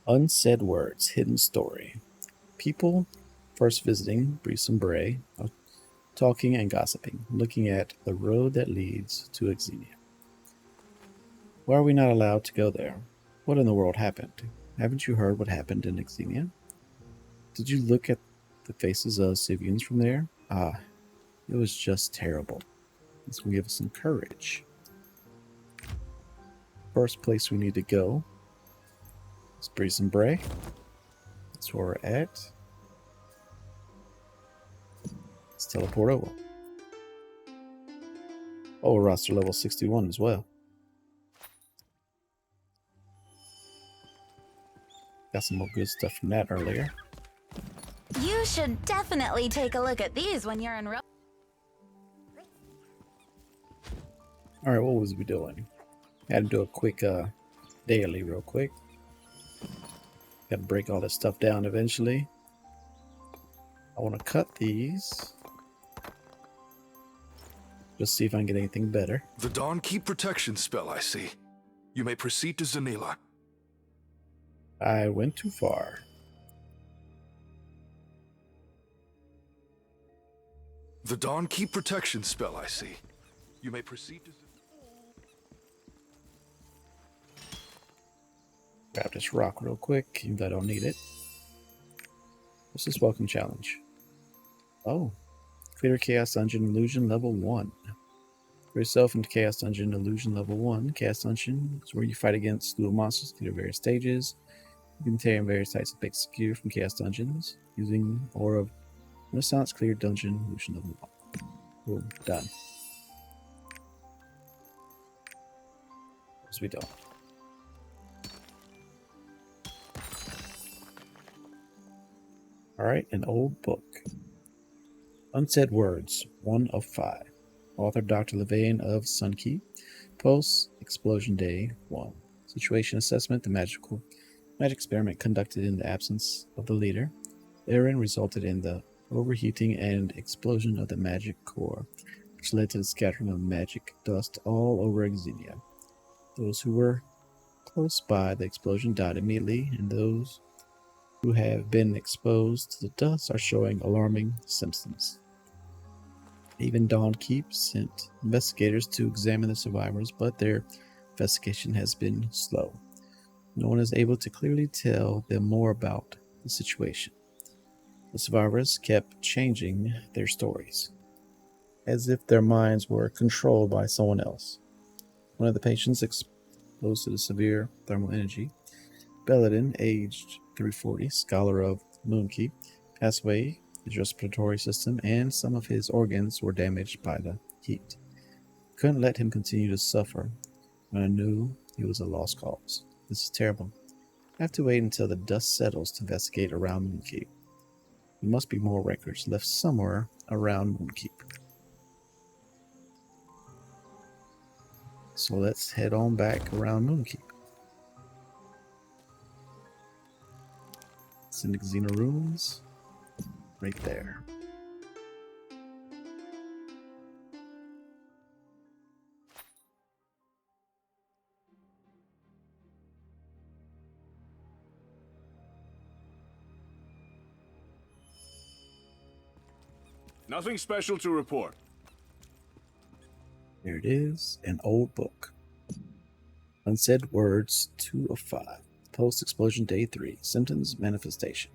Unsaid words, hidden story. People first visiting Bray are talking and gossiping, looking at the road that leads to Xenia. Why are we not allowed to go there? What in the world happened? Haven't you heard what happened in Xenia? Did you look at the faces of civilians from there? Ah, it was just terrible. This will give us some courage. First place we need to go is Bray. That's where we're at. Let's teleport over. Oh, roster level 61 as well. Got some more good stuff from that earlier. You should definitely take a look at these when you're in real. Alright, what was we doing? Had to do a quick daily real quick. Got to break all this stuff down eventually. I want to cut these. Just see if I can get anything better. The Dawn Keep protection spell, I see. You may proceed to Zanila. I went too far. The Dawn Keep protection spell, I see. You may proceed to Grab this rock real quick, even though I don't need it. What's this welcome challenge? Oh. Clear Chaos Dungeon Illusion Level 1. For yourself into Chaos Dungeon Illusion Level 1. Chaos Dungeon is where you fight against little monsters through various stages. You can obtain various types of basic gear from Chaos Dungeons using Aura of Renaissance Clear Dungeon Illusion Level 1. Boom, done. As we don't. Alright, an old book. Unsaid Words, 1 of 5. Author Dr. Levain of Sunkeep. Post Explosion Day 1. Situation assessment: the magic experiment conducted in the absence of the leader. Therein resulted in the overheating and explosion of the magic core, which led to the scattering of magic dust all over Xenia. Those who were close by the explosion died immediately, and those who have been exposed to the dust are showing alarming symptoms. Even Dawn Keep sent investigators to examine the survivors, but their investigation has been slow. No one is able to clearly tell them more about the situation. The survivors kept changing their stories, as if their minds were controlled by someone else. One of the patients exposed to the severe thermal energy, Belladin, aged 340, scholar of Moonkeep, passed away. His respiratory system and some of his organs were damaged by the heat. Couldn't let him continue to suffer when I knew he was a lost cause. This is terrible. I have to wait until the dust settles to investigate around Moonkeep. There must be more records left somewhere around Moonkeep. So let's head on back around Moonkeep. It's in the Xena ruins. Right there. Nothing special to report. There it is, an old book. Unsaid Words 2 of 5. Post-explosion day 3. Symptoms manifestation.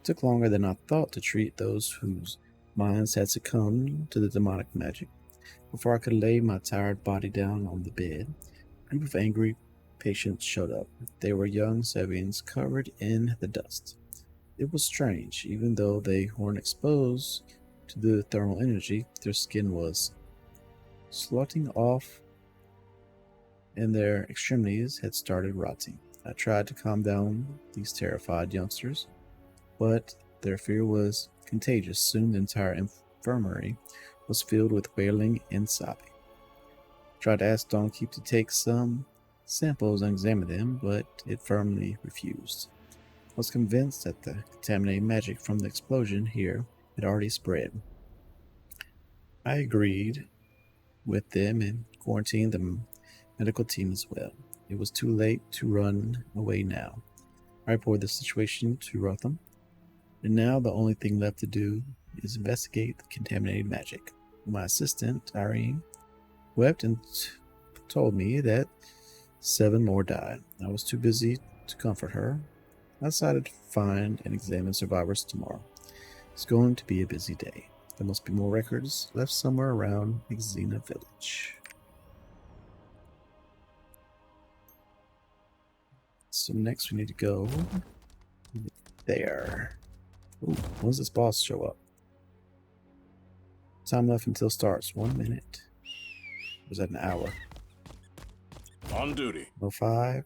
Took longer than I thought to treat those whose minds had succumbed to the demonic magic. Before I could lay my tired body down on the bed, a group of angry patients showed up. They were young Sabians covered in the dust. It was strange. Even though they weren't exposed to the thermal energy, their skin was sloughing off and their extremities had started rotting. I tried to calm down these terrified youngsters, but their fear was contagious. Soon the entire infirmary was filled with wailing and sobbing. I tried to ask Dawn Keep to take some samples and examine them, but it firmly refused. I was convinced that the contaminated magic from the explosion here had already spread. I agreed with them and quarantined the medical team as well. It was too late to run away now. I reported the situation to Rotham, and now the only thing left to do is investigate the contaminated magic. My assistant, Irene, wept and told me that 7 more died. I was too busy to comfort her. I decided to find and examine survivors tomorrow. It's going to be a busy day. There must be more records left somewhere around Xena Village. So next we need to go there. Ooh, when does this boss show up? Time left until starts. 1 minute. Was that an hour? On duty. 05.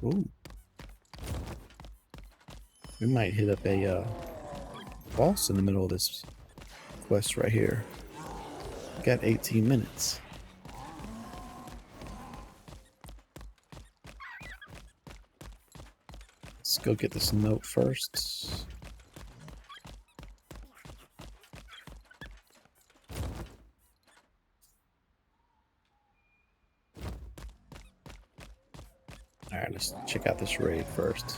Ooh. We might hit up a boss in the middle of this quest right here. We got 18 minutes. Let's go get this note first. Alright, let's check out this raid first.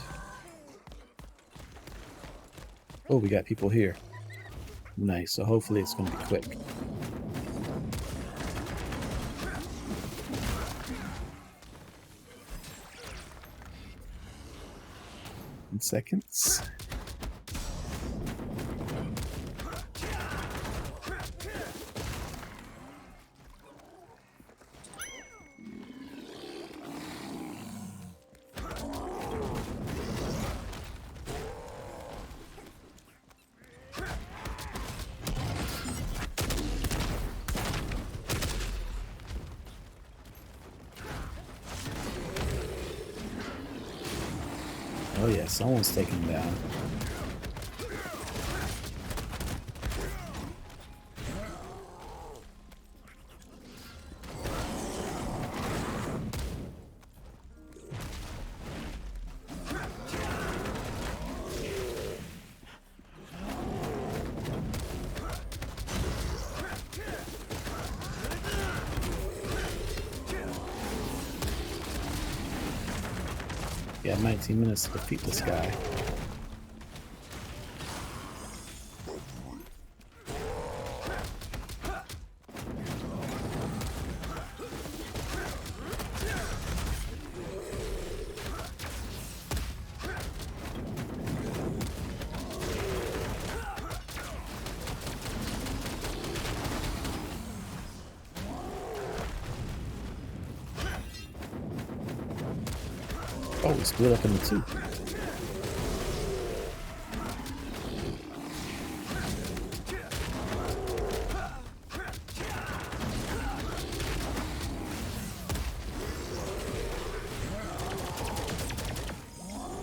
Oh, we got people here. Nice, so hopefully it's going to be quick. In seconds. Oh yeah, someone's taking him down. We got 19 minutes to defeat this guy. Oh, we split up into 2.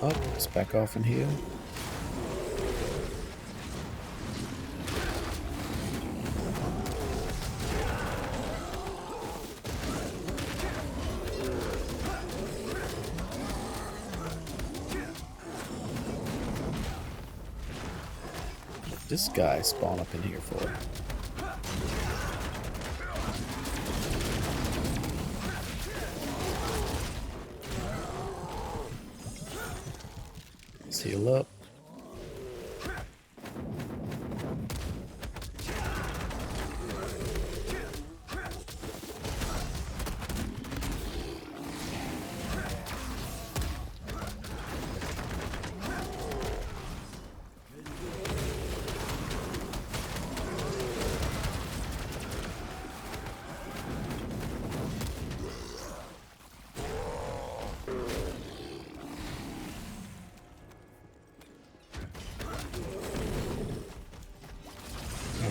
Oh, let's back off and heal. This guy spawned up in here for. Let's heal up.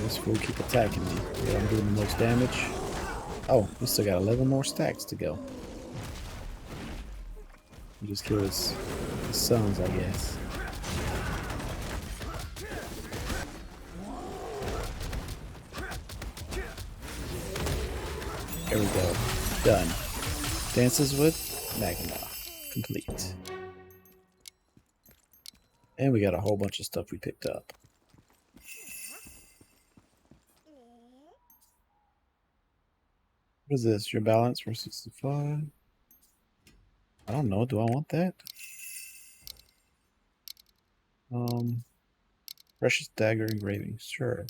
This fool keep attacking me. Yeah, I'm doing the most damage. Oh, we still got 11 more stacks to go. We just kill his sons, I guess. There we go. Done. Dances with Magma. Complete. And we got a whole bunch of stuff we picked up. What is this? Your balance for 65? I don't know. Do I want that? Precious dagger engraving, sure.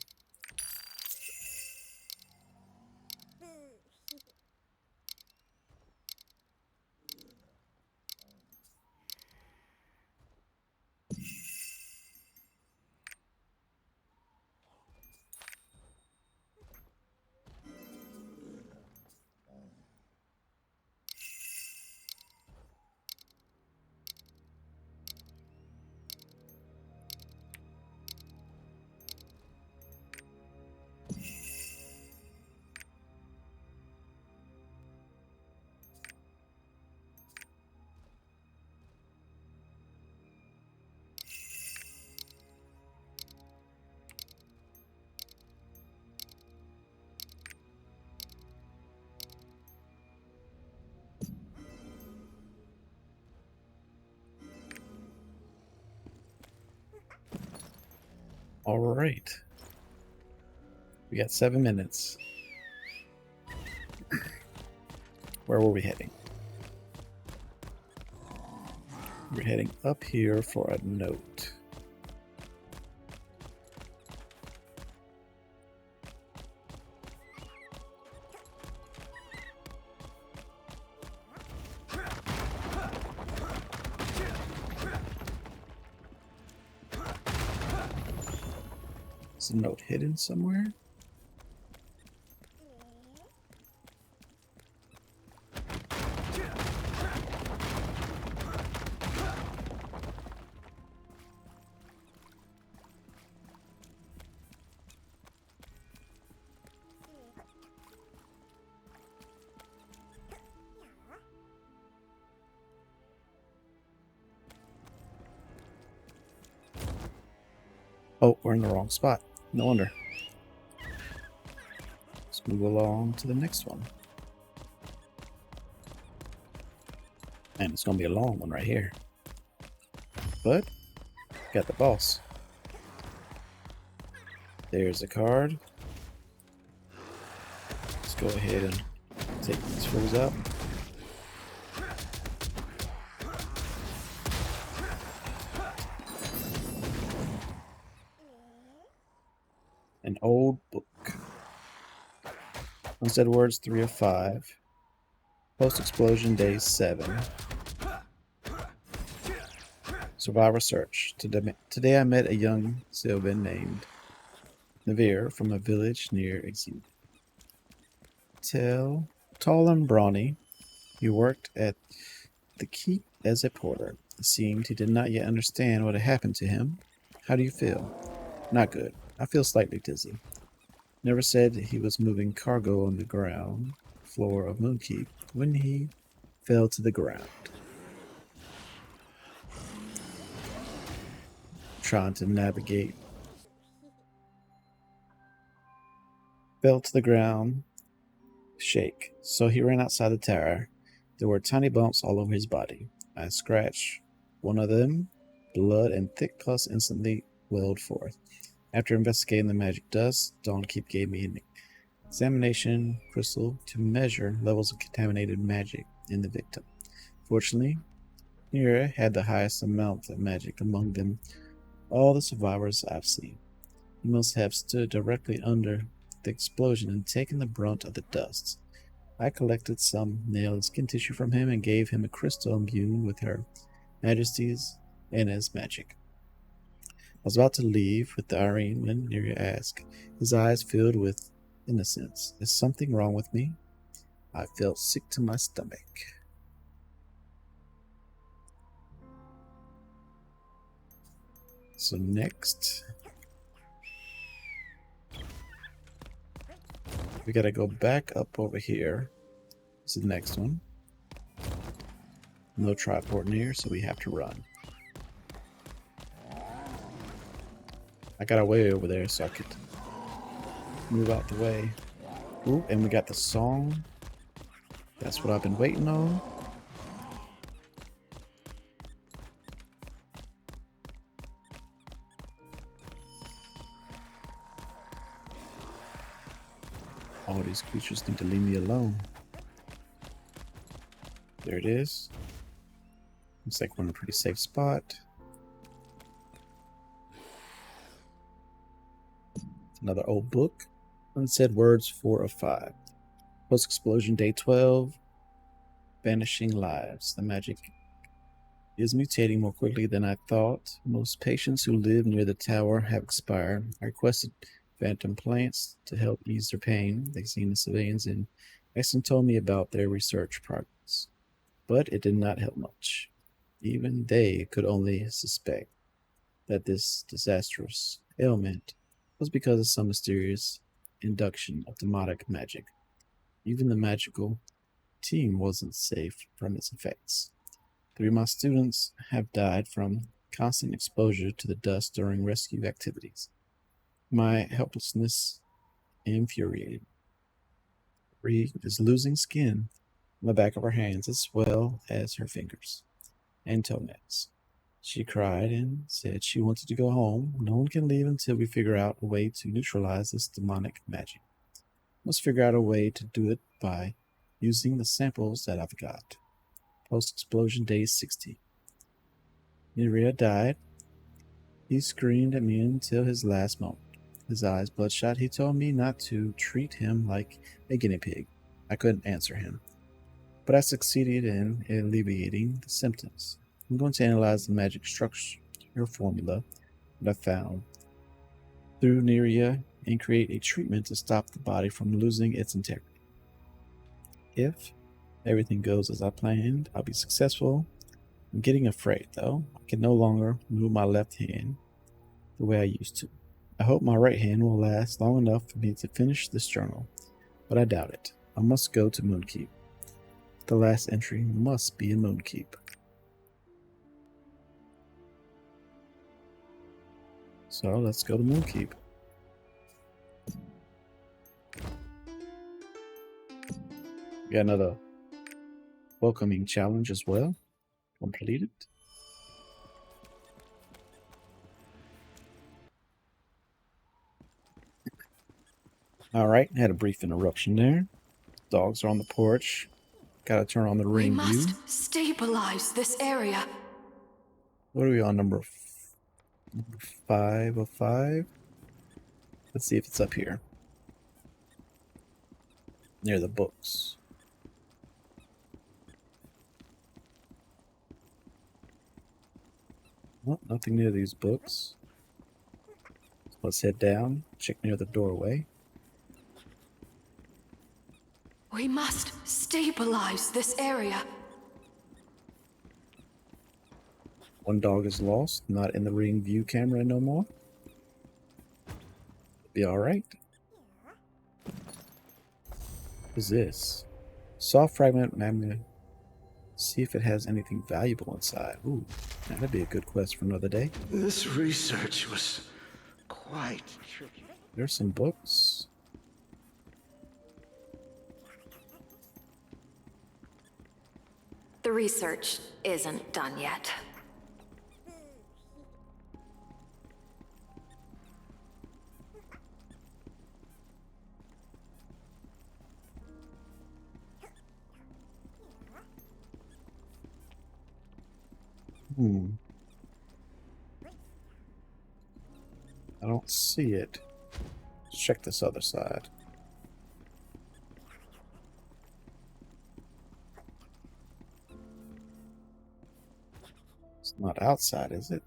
All right. We got 7 minutes. Where were we heading? We're heading up here for a note. Is the note hidden somewhere? Oh, we're in the wrong spot. No wonder. Let's move along to the next one. And it's going to be a long one right here. But, got the boss. There's a card. Let's go ahead and take these fools out. An old book. Unsaid words 3 of 5. Post-explosion day 7. Survivor search. Today I met a young Sylvan named Navir from a village near Exit. Tall and brawny, he worked at the keep as a porter. It seemed he did not yet understand what had happened to him. How do you feel? Not good. I feel slightly dizzy. Never said he was moving cargo on the ground floor of Moonkeep when he fell to the ground. Trying to navigate. Fell to the ground. Shake. So he ran outside the tower. There were tiny bumps all over his body. I scratched one of them. Blood and thick pus instantly welled forth. After investigating the magic dust, Dawnkeep gave me an examination crystal to measure levels of contaminated magic in the victim. Fortunately, Nira had the highest amount of magic among them all the survivors I've seen. He must have stood directly under the explosion and taken the brunt of the dust. I collected some nail and skin tissue from him and gave him a crystal imbued with Her Majesty's and his magic. I was about to leave with the Irene when Nira asked, his eyes filled with innocence. Is something wrong with me? I felt sick to my stomach. So next, we gotta go back up over here. This is the next one. No triport near, so we have to run. I got a way over there so I could move out the way. Ooh, and we got the song. That's what I've been waiting on. All these creatures need to leave me alone. There it is. Looks like we're in a pretty safe spot. Another old book. Unsaid words 4 of 5. Post explosion day 12. Vanishing lives. The magic is mutating more quickly than I thought. Most patients who live near the tower have expired. I requested phantom plants to help ease their pain. They've seen the civilians and Exton told me about their research progress. But it did not help much. Even they could only suspect that this disastrous ailment was because of some mysterious induction of demonic magic. Even the magical team wasn't safe from its effects. 3 of my students have died from constant exposure to the dust during rescue activities. My helplessness infuriated. Bree is losing skin on the back of her hands as well as her fingers and toenails. She cried and said she wanted to go home. No one can leave until we figure out a way to neutralize this demonic magic. Must figure out a way to do it by using the samples that I've got. Post-explosion day 60. Niria died. He screamed at me until his last moment. His eyes bloodshot. He told me not to treat him like a guinea pig. I couldn't answer him, but I succeeded in alleviating the symptoms. I'm going to analyze the magic structure formula that I found through Niria and create a treatment to stop the body from losing its integrity. If everything goes as I planned, I'll be successful. I'm getting afraid, though. I can no longer move my left hand the way I used to. I hope my right hand will last long enough for me to finish this journal, but I doubt it. I must go to Moonkeep. The last entry must be in Moonkeep. So let's go to Moonkeep. We got another welcoming challenge as well. Completed. Alright, had a brief interruption there. Dogs are on the porch. Gotta turn on the ring view. We must stabilize this area. What are we on? Number 5 of 5? Let's see if it's up here. Near the books. Well, nothing near these books. So let's head down, check near the doorway. We must stabilize this area. One dog is lost, not in the ring view camera no more. Be alright. What is this? Soft fragment magnet. See if it has anything valuable inside. Ooh, that'd be a good quest for another day. This research was quite tricky. There's some books. The research isn't done yet. I don't see it. Let's check this other side. It's not outside, is it?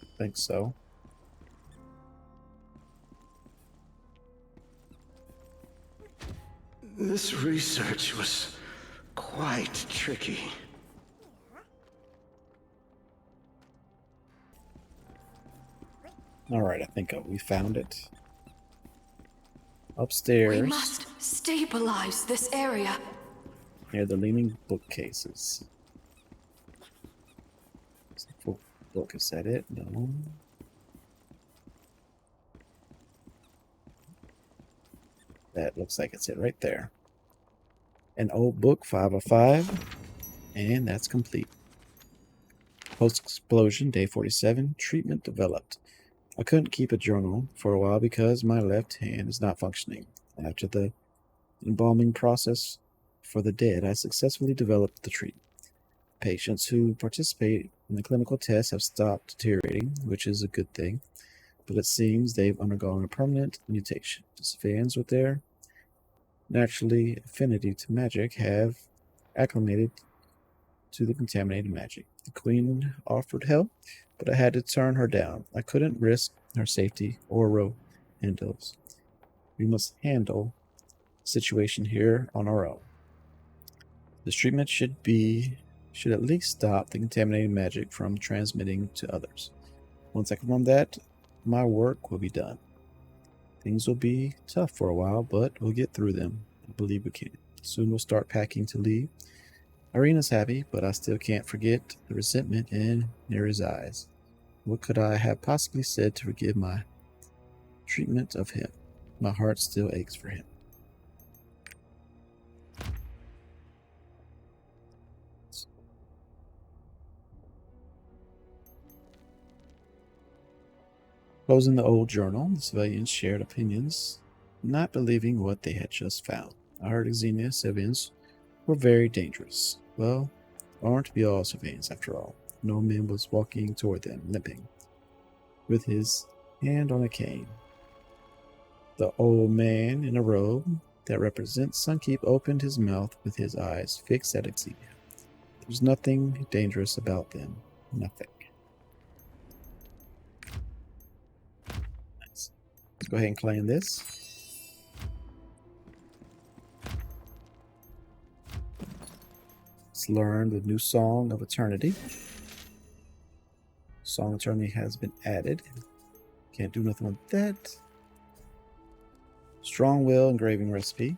I think so. This research was quite tricky. Alright, I think we found it. Upstairs. We must stabilize this area. Near the leaning bookcases. Is the book, is that it? No. That looks like it's it right there. An old book, 5 of 5. And that's complete. Post-explosion, day 47. Treatment developed. I couldn't keep a journal for a while because my left hand is not functioning. After the embalming process for the dead, I successfully developed the treatment. Patients who participate and the clinical tests have stopped deteriorating, which is a good thing. But it seems they've undergone a permanent mutation. The civilians with their naturally affinity to magic have acclimated to the contaminated magic. The queen offered help, but I had to turn her down. I couldn't risk her safety or Rohindo's. We must handle the situation here on our own. This treatment should at least stop the contaminated magic from transmitting to others. Once I confirm that, my work will be done. Things will be tough for a while, but we'll get through them. I believe we can. Soon we'll start packing to leave. Irina's happy, but I still can't forget the resentment in Neri's eyes. What could I have possibly said to forgive my treatment of him? My heart still aches for him. Closing the old journal, the civilians shared opinions, not believing what they had just found. I heard Xenia civilians were very dangerous. Well, aren't to be all civilians after all. No man was walking toward them, limping, with his hand on a cane. The old man in a robe that represents Sunkeep opened his mouth with his eyes fixed at Xenia. There's nothing dangerous about them. Nothing. Nice. Let's go ahead and claim this. Let's learn the new Song of Eternity. Song of Eternity has been added. Can't do nothing with that. Strong Will engraving recipe.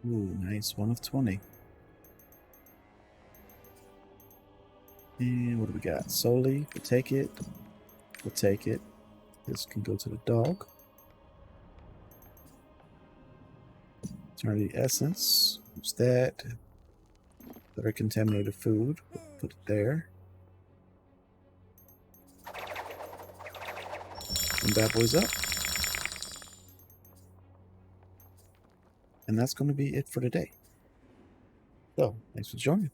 Ooh, nice. 1 of 20. And what do we got? Solely, we'll take it. We'll take it. This can go to the dog. Eternity Essence. Use that. Better contaminated food. We'll put it there. And bad boys up. And that's going to be it for today. So, thanks for joining.